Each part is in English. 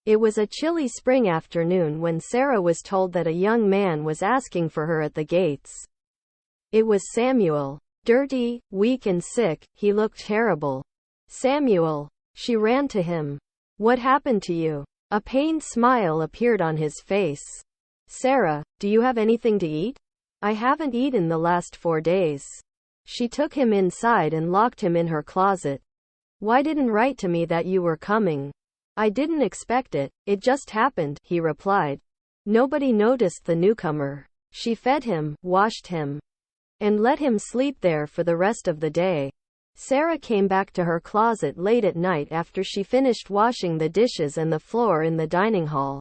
It was a chilly spring afternoon when Sarah was told that a young man was asking for her at the gates. It was Samuel. Dirty, weak and sick, he looked terrible. Samuel. She ran to him. What happened to you? A pained smile appeared on his face. Sarah, do you have anything to eat? I haven't eaten the last 4 days. She took him inside and locked him in her closet. Why didn't write to me that you were coming? I didn't expect it, it just happened, he replied. Nobody noticed the newcomer. She fed him, washed him, and let him sleep there for the rest of the day. Sarah came back to her closet late at night after she finished washing the dishes and the floor in the dining hall.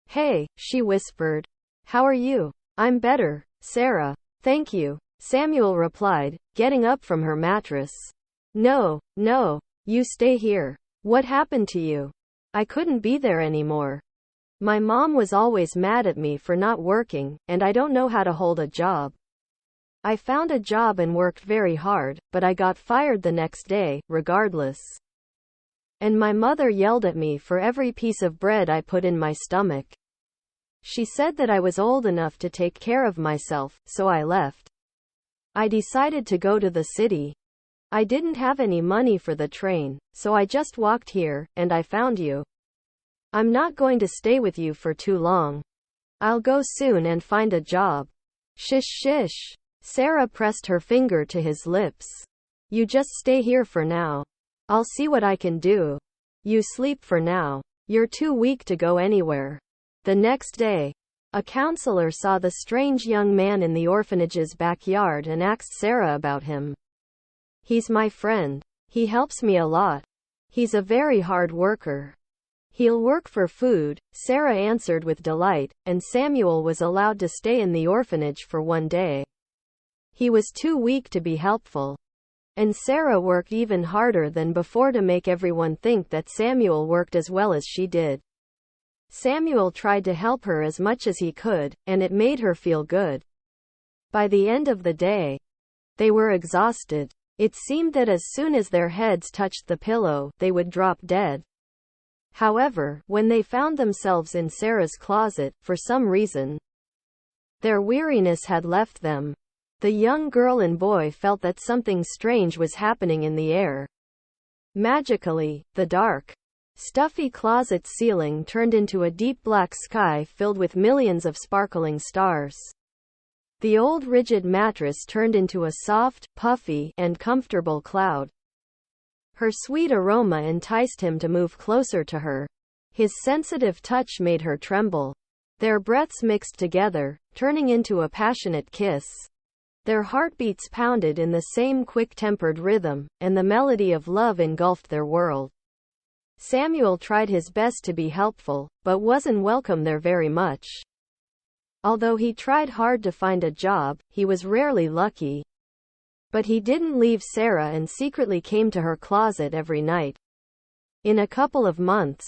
Hey, she whispered. How are you? I'm better, Sarah. Thank you, Samuel replied, getting up from her mattress. No, you stay here. What happened to you? I couldn't be there anymore. My mom was always mad at me for not working, and I don't know how to hold a job. I found a job and worked very hard, but I got fired the next day, regardless. And my mother yelled at me for every piece of bread I put in my stomach. She said that I was old enough to take care of myself, so I left. I decided to go to the city. I didn't have any money for the train, so I just walked here, and I found you. I'm not going to stay with you for too long. I'll go soon and find a job. Shish. Sarah pressed her finger to his lips. You just stay here for now. I'll see what I can do. You sleep for now. You're too weak to go anywhere. The next day, a counselor saw the strange young man in the orphanage's backyard and asked Sarah about him. He's my friend. He helps me a lot. He's a very hard worker. He'll work for food, Sarah answered with delight, and Samuel was allowed to stay in the orphanage for 1 day. He was too weak to be helpful. And Sarah worked even harder than before to make everyone think that Samuel worked as well as she did. Samuel tried to help her as much as he could, and it made her feel good. By the end of the day, they were exhausted. It seemed that as soon as their heads touched the pillow, they would drop dead. However, when they found themselves in Sarah's closet, for some reason, their weariness had left them. The young girl and boy felt that something strange was happening in the air. Magically, the dark, stuffy closet ceiling turned into a deep black sky filled with millions of sparkling stars. The old rigid mattress turned into a soft, puffy, and comfortable cloud. Her sweet aroma enticed him to move closer to her. His sensitive touch made her tremble. Their breaths mixed together, turning into a passionate kiss. Their heartbeats pounded in the same quick-tempered rhythm, and the melody of love engulfed their world. Samuel tried his best to be helpful, but wasn't welcome there very much. Although he tried hard to find a job, he was rarely lucky. But he didn't leave Sarah and secretly came to her closet every night. In a couple of months,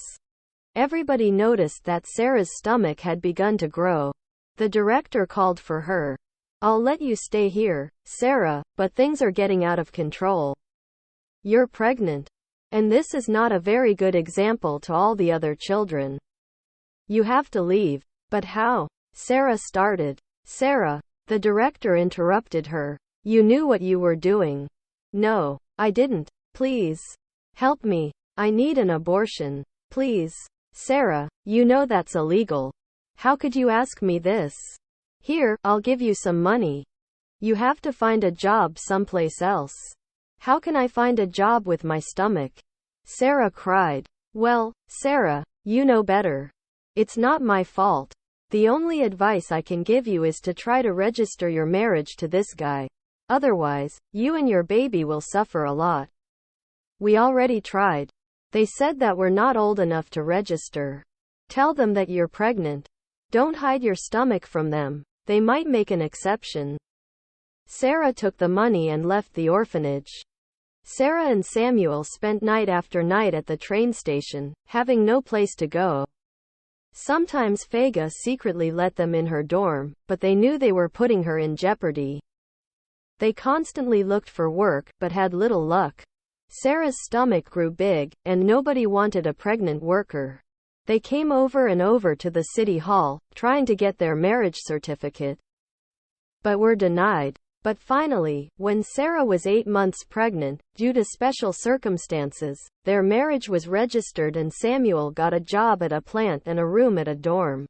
everybody noticed that Sarah's stomach had begun to grow. The director called for her. I'll let you stay here, Sarah, but things are getting out of control. You're pregnant. And this is not a very good example to all the other children. You have to leave. But how? Sarah started. Sarah, the director interrupted her. You knew what you were doing. No, I didn't. Please. Help me. I need an abortion. Please. Sarah, you know that's illegal. How could you ask me this? Here, I'll give you some money. You have to find a job someplace else. How can I find a job with my stomach? Sarah cried. Well, Sarah, you know better. It's not my fault. The only advice I can give you is to try to register your marriage to this guy. Otherwise, you and your baby will suffer a lot. We already tried. They said that we're not old enough to register. Tell them that you're pregnant. Don't hide your stomach from them. They might make an exception. Sarah took the money and left the orphanage. Sarah and Samuel spent night after night at the train station, having no place to go. Sometimes Faga secretly let them in her dorm, but they knew they were putting her in jeopardy. They constantly looked for work, but had little luck. Sarah's stomach grew big, and nobody wanted a pregnant worker. They came over and over to the city hall, trying to get their marriage certificate, but were denied. But finally, when Sarah was 8 months pregnant, due to special circumstances, their marriage was registered and Samuel got a job at a plant and a room at a dorm.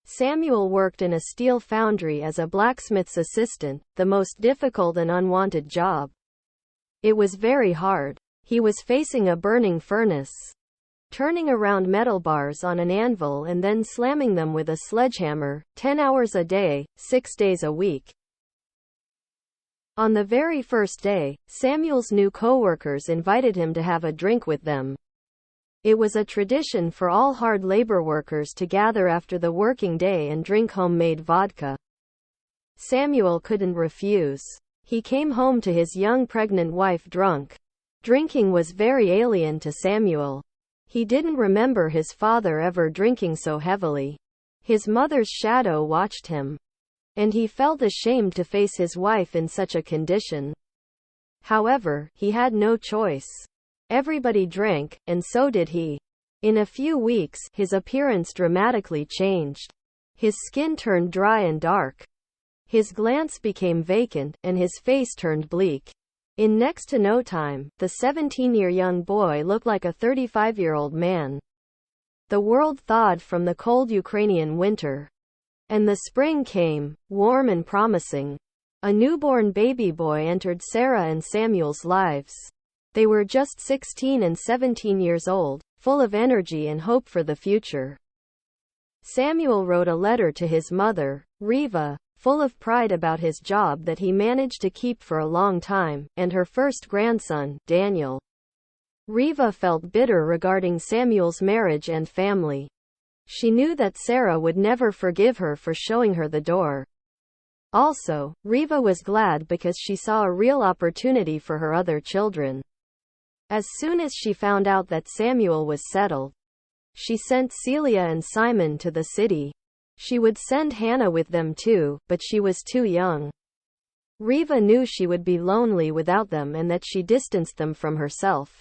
Samuel worked in a steel foundry as a blacksmith's assistant, the most difficult and unwanted job. It was very hard. He was facing a burning furnace, turning around metal bars on an anvil and then slamming them with a sledgehammer, 10 hours a day, 6 days a week. On the very first day, Samuel's new co-workers invited him to have a drink with them. It was a tradition for all hard labor workers to gather after the working day and drink homemade vodka. Samuel couldn't refuse. He came home to his young pregnant wife drunk. Drinking was very alien to Samuel. He didn't remember his father ever drinking so heavily. His mother's shadow watched him, and he felt ashamed to face his wife in such a condition. However, he had no choice. Everybody drank, and so did he. In a few weeks, his appearance dramatically changed. His skin turned dry and dark. His glance became vacant, and his face turned bleak. In next to no time, the 17-year young boy looked like a 35-year-old man. The world thawed from the cold Ukrainian winter, and the spring came, warm and promising. A newborn baby boy entered Sarah and Samuel's lives. They were just 16 and 17 years old, full of energy and hope for the future. Samuel wrote a letter to his mother, Riva, full of pride about his job that he managed to keep for a long time, and her first grandson, Daniel. Riva felt bitter regarding Samuel's marriage and family. She knew that Sarah would never forgive her for showing her the door. Also, Riva was glad because she saw a real opportunity for her other children. As soon as she found out that Samuel was settled, she sent Celia and Simon to the city. She would send Hannah with them too, but she was too young. Riva knew she would be lonely without them and that she distanced them from herself.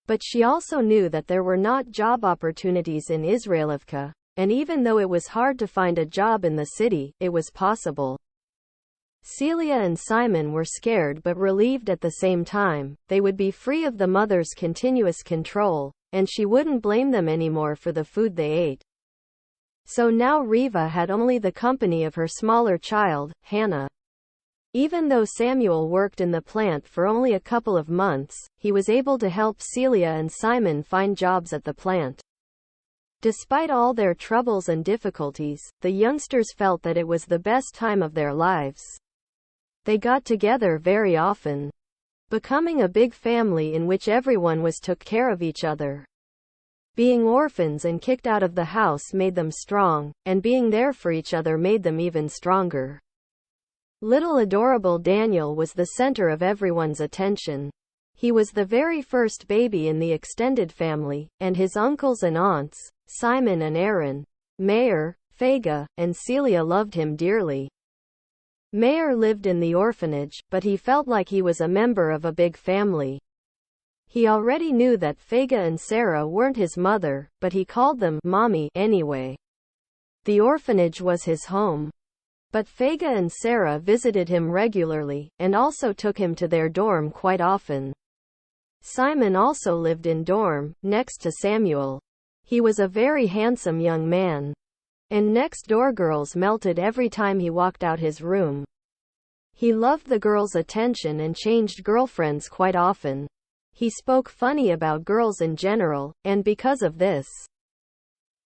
But she also knew that there were not job opportunities in Israelivka, and even though it was hard to find a job in the city, it was possible. Celia and Simon were scared but relieved at the same time. They would be free of the mother's continuous control, and she wouldn't blame them anymore for the food they ate. So now Riva had only the company of her smaller child, Hannah. Even though Samuel worked in the plant for only a couple of months, he was able to help Celia and Simon find jobs at the plant. Despite all their troubles and difficulties, the youngsters felt that it was the best time of their lives. They got together very often, becoming a big family in which everyone took care of each other. Being orphans and kicked out of the house made them strong, and being there for each other made them even stronger. Little adorable Daniel was the center of everyone's attention. He was the very first baby in the extended family, and his uncles and aunts, Simon and Aaron, Meir, Fega, and Celia loved him dearly. Meir lived in the orphanage, but he felt like he was a member of a big family. He already knew that Fega and Sarah weren't his mother, but he called them Mommy anyway. The orphanage was his home. But Fega and Sarah visited him regularly, and also took him to their dorm quite often. Simon also lived in dorm, next to Samuel. He was a very handsome young man, and next-door girls melted every time he walked out his room. He loved the girls' attention and changed girlfriends quite often. He spoke funny about girls in general, and because of this,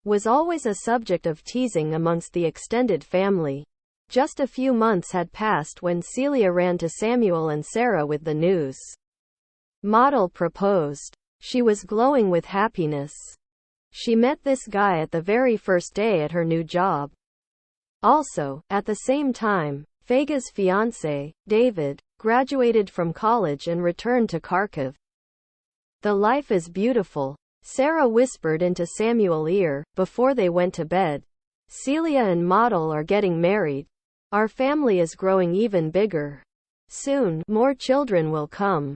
was always a subject of teasing amongst the extended family. Just a few months had passed when Celia ran to Samuel and Sarah with the news. Model proposed. She was glowing with happiness. She met this guy at the very first day at her new job. Also, at the same time, Fega's fiancé, David, graduated from college and returned to Kharkiv. The life is beautiful, Sarah whispered into Samuel's ear, before they went to bed. Celia and Model are getting married. Our family is growing even bigger. Soon, more children will come.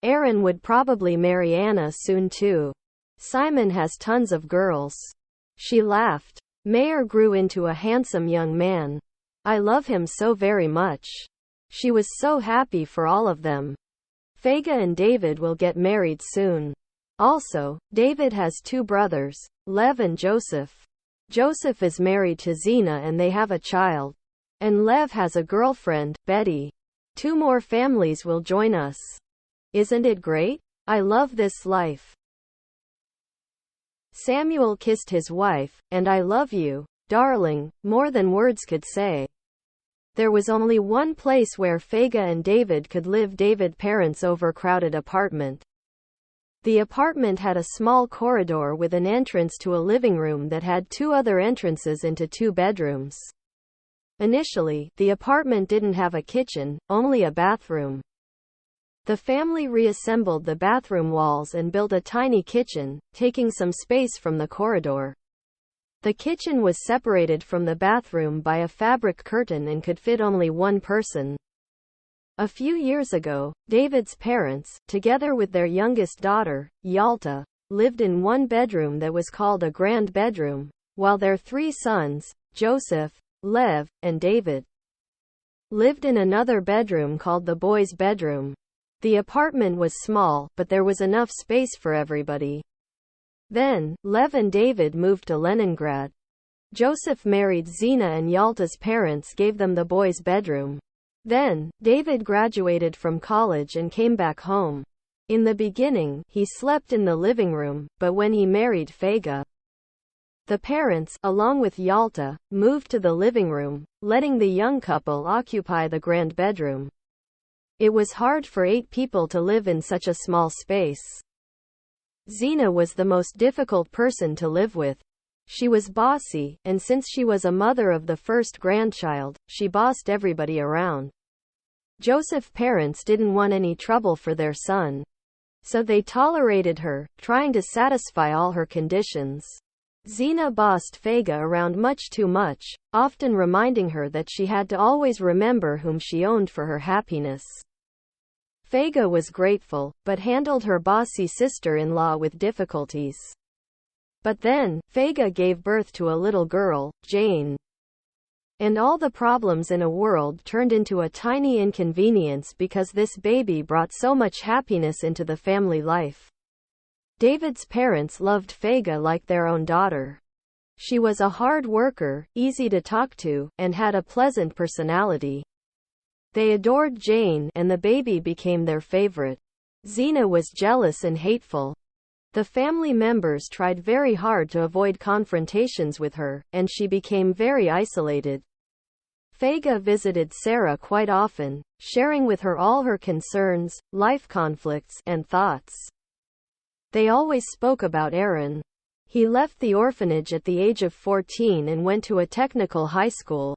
Aaron would probably marry Anna soon too. Simon has tons of girls. She laughed. Meir grew into a handsome young man. I love him so very much. She was so happy for all of them. Fega and David will get married soon. Also, David has two brothers, Lev and Joseph. Joseph is married to Zena and they have a child. And Lev has a girlfriend, Betty. 2 more families will join us. Isn't it great? I love this life. Samuel kissed his wife, and I love you, darling, more than words could say. There was only one place where Fega and David could live. David's parents' overcrowded apartment. The apartment had a small corridor with an entrance to a living room that had 2 other entrances into 2 bedrooms. Initially, the apartment didn't have a kitchen, only a bathroom. The family reassembled the bathroom walls and built a tiny kitchen, taking some space from the corridor. The kitchen was separated from the bathroom by a fabric curtain and could fit only one person. A few years ago, David's parents, together with their youngest daughter, Yalta, lived in one bedroom that was called a grand bedroom, while their 3 sons, Joseph, Lev, and David, lived in another bedroom called the boys' bedroom. The apartment was small, but there was enough space for everybody. Then, Lev and David moved to Leningrad. Joseph married Zena and Yalta's parents gave them the boys' bedroom. Then, David graduated from college and came back home. In the beginning, he slept in the living room, but when he married Fega, the parents, along with Yalta, moved to the living room, letting the young couple occupy the grand bedroom. It was hard for 8 people to live in such a small space. Zena was the most difficult person to live with. She was bossy, and since she was a mother of the first grandchild, she bossed everybody around. Joseph's parents didn't want any trouble for their son, so they tolerated her, trying to satisfy all her conditions. Zena bossed Fega around much too much, often reminding her that she had to always remember whom she owned for her happiness. Fega was grateful, but handled her bossy sister-in-law with difficulties. But then, Fega gave birth to a little girl, Jane. And all the problems in a world turned into a tiny inconvenience because this baby brought so much happiness into the family life. David's parents loved Fega like their own daughter. She was a hard worker, easy to talk to, and had a pleasant personality. They adored Jane, and the baby became their favorite. Zena was jealous and hateful. The family members tried very hard to avoid confrontations with her, and she became very isolated. Fega visited Sarah quite often, sharing with her all her concerns, life conflicts, and thoughts. They always spoke about Aaron. He left the orphanage at the age of 14 and went to a technical high school.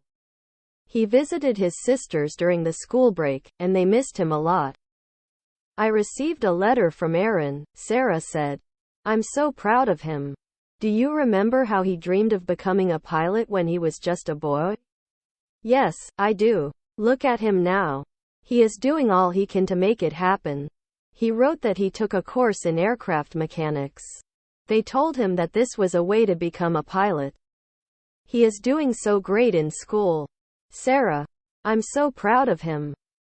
He visited his sisters during the school break, and they missed him a lot. I received a letter from Aaron, Sarah said. I'm so proud of him. Do you remember how he dreamed of becoming a pilot when he was just a boy? Yes, I do. Look at him now. He is doing all he can to make it happen. He wrote that he took a course in aircraft mechanics. They told him that this was a way to become a pilot. He is doing so great in school. Sarah, I'm so proud of him.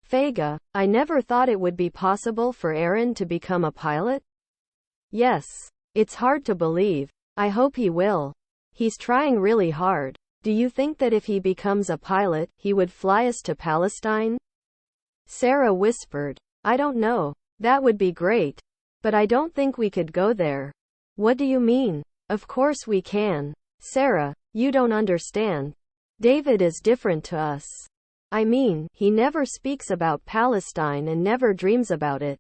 Fega, I never thought it would be possible for Aaron to become a pilot. Yes. It's hard to believe. I hope he will. He's trying really hard. Do you think that if he becomes a pilot, he would fly us to Palestine? Sarah whispered. I don't know. That would be great. But I don't think we could go there. What do you mean? Of course we can. Sarah, you don't understand. David is different to us. I mean, he never speaks about Palestine and never dreams about it.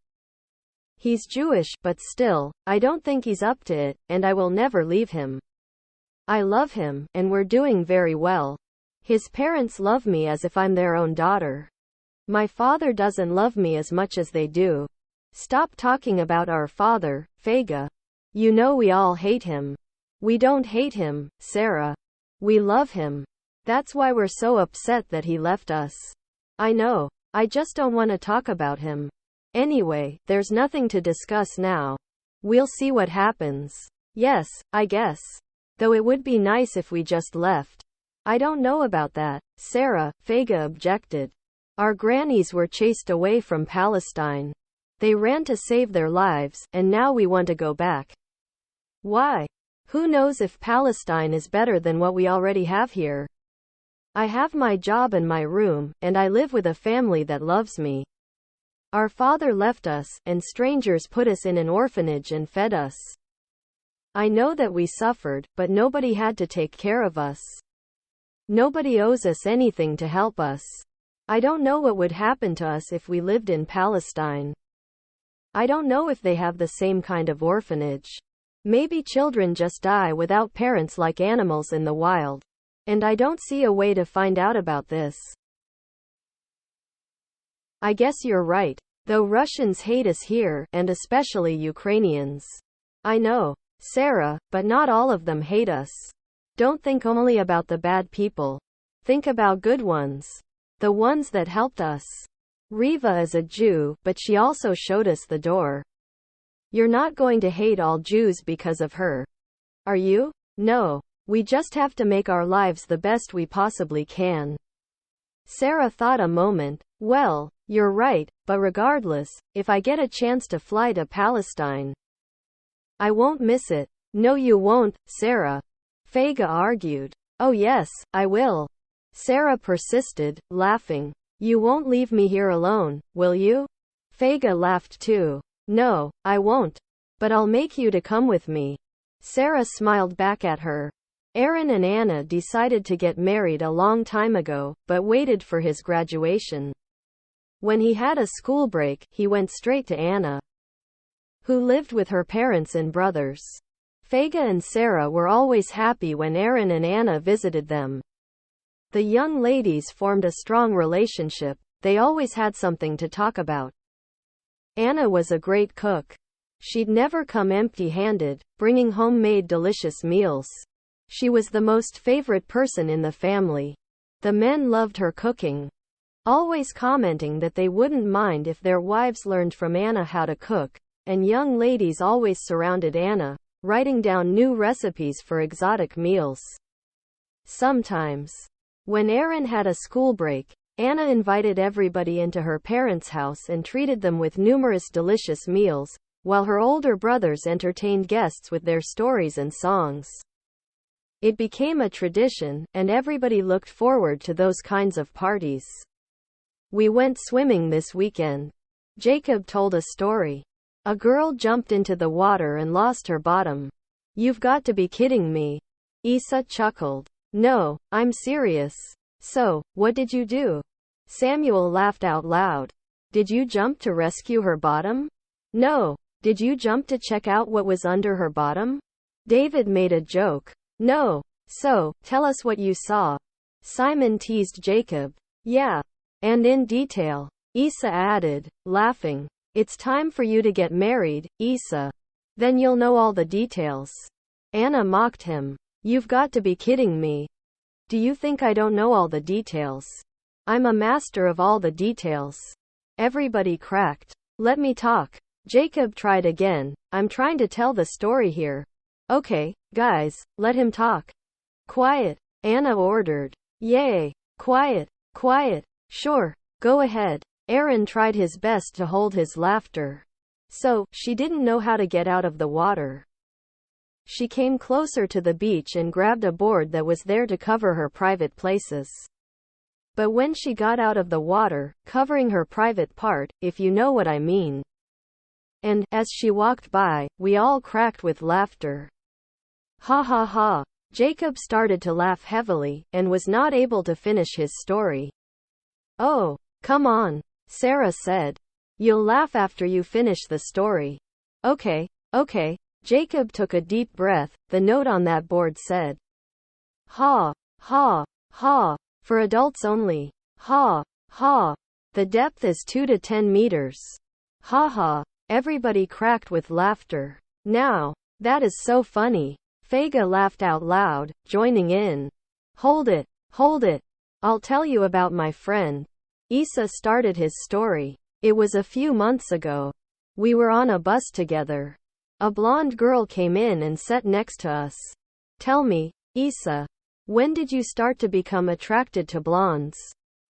He's Jewish, but still, I don't think he's up to it, and I will never leave him. I love him, and we're doing very well. His parents love me as if I'm their own daughter. My father doesn't love me as much as they do. Stop talking about our father, Fega. You know we all hate him. We don't hate him, Sarah. We love him. That's why we're so upset that he left us. I know. I just don't want to talk about him. Anyway, there's nothing to discuss now. We'll see what happens. Yes, I guess. Though it would be nice if we just left. I don't know about that, Sarah, Fega objected. Our grannies were chased away from Palestine. They ran to save their lives, and now we want to go back. Why? Who knows if Palestine is better than what we already have here? I have my job and my room, and I live with a family that loves me. Our father left us, and strangers put us in an orphanage and fed us. I know that we suffered, but nobody had to take care of us. Nobody owes us anything to help us. I don't know what would happen to us if we lived in Palestine. I don't know if they have the same kind of orphanage. Maybe children just die without parents like animals in the wild. And I don't see a way to find out about this. I guess you're right, though Russians hate us here, and especially Ukrainians. I know, Sarah, but not all of them hate us. Don't think only about the bad people. Think about good ones. The ones that helped us. Riva is a Jew, but she also showed us the door. You're not going to hate all Jews because of her. Are you? No. We just have to make our lives the best we possibly can. Sarah thought a moment. Well, you're right, but regardless, if I get a chance to fly to Palestine, I won't miss it. No, you won't, Sarah. Fega argued. Oh yes, I will. Sarah persisted, laughing. You won't leave me here alone, will you? Fega laughed too. No, I won't. But I'll make you to come with me. Sarah smiled back at her. Aaron and Anna decided to get married a long time ago, but waited for his graduation. When he had a school break, he went straight to Anna, who lived with her parents and brothers. Fega and Sarah were always happy when Aaron and Anna visited them. The young ladies formed a strong relationship. They always had something to talk about. Anna was a great cook. She'd never come empty-handed, bringing homemade delicious meals. She was the most favorite person in the family. The men loved her cooking, always commenting that they wouldn't mind if their wives learned from Anna how to cook, and young ladies always surrounded Anna, writing down new recipes for exotic meals. Sometimes, when Aaron had a school break, Anna invited everybody into her parents' house and treated them with numerous delicious meals, while her older brothers entertained guests with their stories and songs. It became a tradition, and everybody looked forward to those kinds of parties. We went swimming this weekend. Jacob told a story. A girl jumped into the water and lost her bottom. You've got to be kidding me. Isa chuckled. No, I'm serious. So, what did you do? Samuel laughed out loud. Did you jump to rescue her bottom? No. Did you jump to check out what was under her bottom? David made a joke. No. So, tell us what you saw. Simon teased Jacob. Yeah. And in detail. Isa added, laughing. It's time for you to get married, Isa. Then you'll know all the details. Anna mocked him. You've got to be kidding me. Do you think I don't know all the details? I'm a master of all the details. Everybody cracked. Let me talk. Jacob tried again. I'm trying to tell the story here. Okay, guys, let him talk. Quiet, Anna ordered. Yay. Quiet, quiet. Sure, go ahead. Aaron tried his best to hold his laughter. So, she didn't know how to get out of the water. She came closer to the beach and grabbed a board that was there to cover her private places. But when she got out of the water, covering her private part, if you know what I mean. And, as she walked by, we all cracked with laughter. Ha ha ha. Jacob started to laugh heavily, and was not able to finish his story. Oh, come on, Sarah said. You'll laugh after you finish the story. Okay, okay. Jacob took a deep breath. The note on that board said, ha, ha, ha, for adults only. Ha, ha. The depth is 2 to 10 meters. Ha ha. Everybody cracked with laughter. Now, that is so funny. Fega laughed out loud, joining in. Hold it, hold it. I'll tell you about my friend. Isa started his story. It was a few months ago. We were on a bus together. A blonde girl came in and sat next to us. Tell me, Issa, when did you start to become attracted to blondes?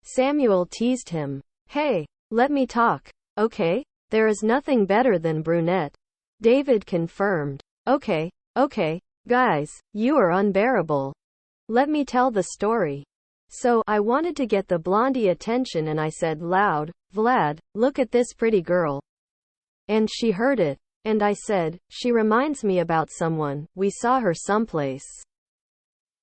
Samuel teased him. Hey, let me talk, okay? There is nothing better than brunette. David confirmed. Okay, guys, you are unbearable. Let me tell the story. So, I wanted to get the blondie attention and I said loud, Vlad, look at this pretty girl. And she heard it. And I said, she reminds me about someone, we saw her someplace.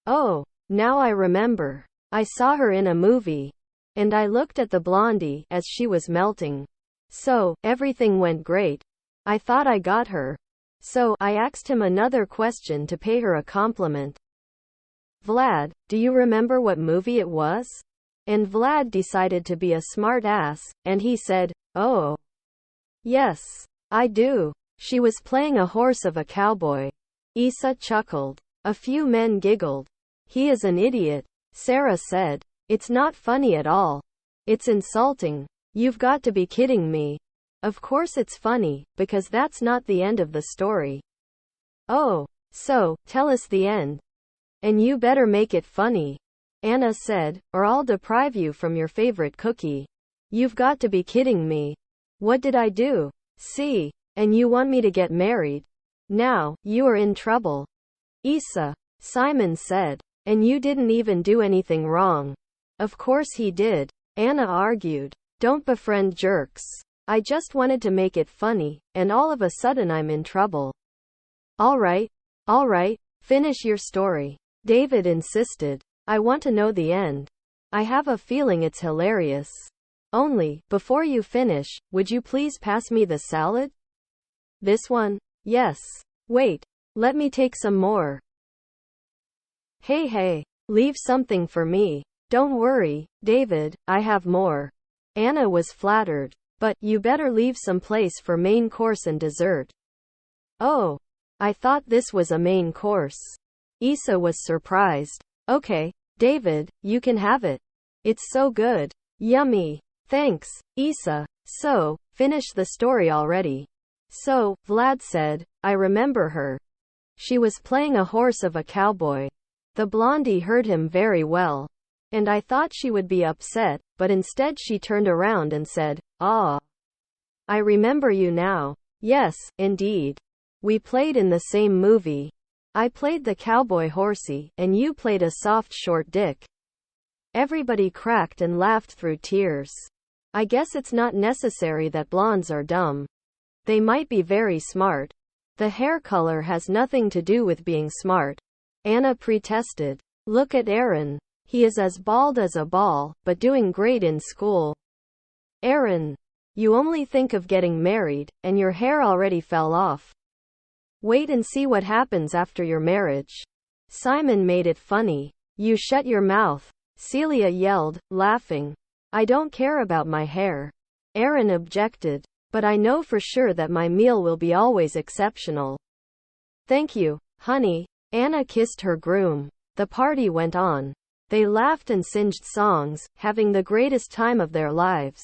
Oh, now I remember. I saw her in a movie. And I looked at the blondie as she was melting. So, everything went great. I thought I got her. So, I asked him another question to pay her a compliment. Vlad, do you remember what movie it was? And Vlad decided to be a smart ass, and he said, oh. Yes, I do. She was playing a horse of a cowboy. Issa chuckled. A few men giggled. He is an idiot, Sarah said. It's not funny at all. It's insulting. You've got to be kidding me. Of course it's funny, because that's not the end of the story. Oh, so, tell us the end. And you better make it funny. Anna said, or I'll deprive you from your favorite cookie. You've got to be kidding me. What did I do? See? And you want me to get married? Now, you are in trouble. Issa, Simon said. And you didn't even do anything wrong. Of course he did. Anna argued. Don't befriend jerks. I just wanted to make it funny, and all of a sudden I'm in trouble. Alright, finish your story. David insisted. I want to know the end. I have a feeling it's hilarious. Only, before you finish, would you please pass me the salad? This one? Yes. Wait. Let me take some more. Hey, leave something for me. Don't worry, David, I have more. Anna was flattered. But, you better leave some place for main course and dessert. Oh. I thought this was a main course. Issa was surprised. Okay, David, you can have it. It's so good. Yummy. Thanks, Issa. So, finish the story already. So, Vlad said, I remember her. She was playing a horse of a cowboy. The blondie heard him very well. And I thought she would be upset, but instead she turned around and said, ah. I remember you now. Yes, indeed. We played in the same movie. I played the cowboy horsey, and you played a soft short dick. Everybody cracked and laughed through tears. I guess it's not necessary that blondes are dumb. They might be very smart. The hair color has nothing to do with being smart. Anna protested. Look at Aaron. He is as bald as a ball, but doing great in school. Aaron, you only think of getting married, and your hair already fell off. Wait and see what happens after your marriage. Simon made it funny. You shut your mouth. Celia yelled, laughing. I don't care about my hair. Aaron objected. But I know for sure that my meal will be always exceptional. Thank you, honey. Anna kissed her groom. The party went on. They laughed and singed songs, having the greatest time of their lives.